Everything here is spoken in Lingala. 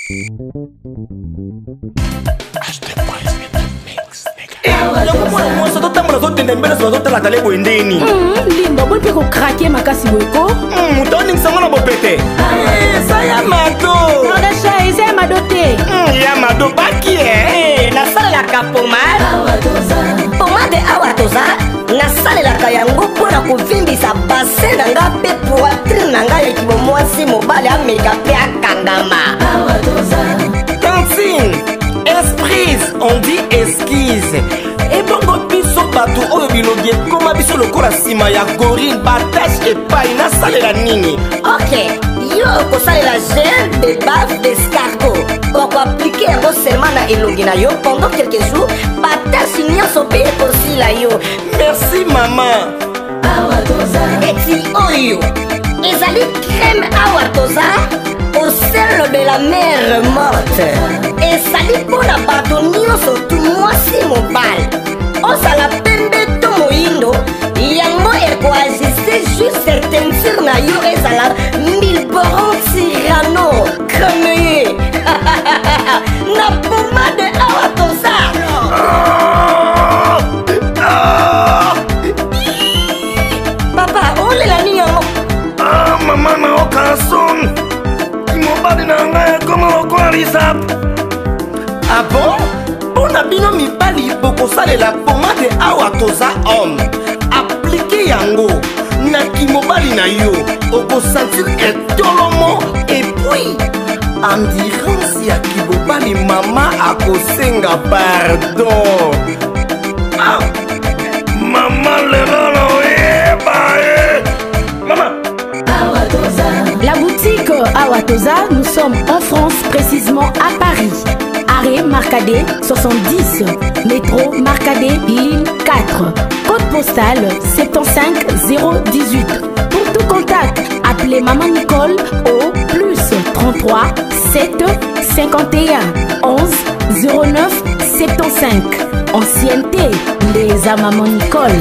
Limba bolpe ko craquer makasi weko. Mutoni sangona bopete. Ça ya mado. Nodasha ese madote. Ya mado baki na sala la kapomade. Pomade awatoza. Na sala la kayango pona kuvimbisa bassin na nga pe poitrine na nga yeki bomwasi mobali Amerika pe akangama. Tantine, esprise, on dit esquisse. Et bongo biso bato oyo bilogi ekoma biso lokola nsima ya gorille batashe epai nasalela nini. Ok, yo okosalela gel de bave d'escargot okoaplike yango seulement na elongi na yo pendant quelques jours batashe nyonso mpe ekosila yo. Merci mama. Eti oyo ezali crème awatoza au sel de la mer morte. Ezali mpona bato nyonso tu mwasi mobali ozala pembe to moyindo yango ekoajuste juste teinture na yo ezala milboron tirano cremeye na pomade awatoza. Papa olela nini yango? Mama na okason mobali na ngai ekoma lokola lisap. Ah bon? Mpona bino mibali bokosalela pomade awa toza homme aplike yango na kimobali na yo okosentir etolomo epui endurance ya kimobali mama akosenga pardon. Mama lelo na oyeba mama. La boutique Awatoza, nous sommes en France, précisément à Paris. Arrêt Marcadet 70, métro Marcadet ligne 4, code postal 75018. Pour tout contact, appelez Maman Nicole au plus 33 7 51 11 09 75. Ancienneté, les à Maman Nicole.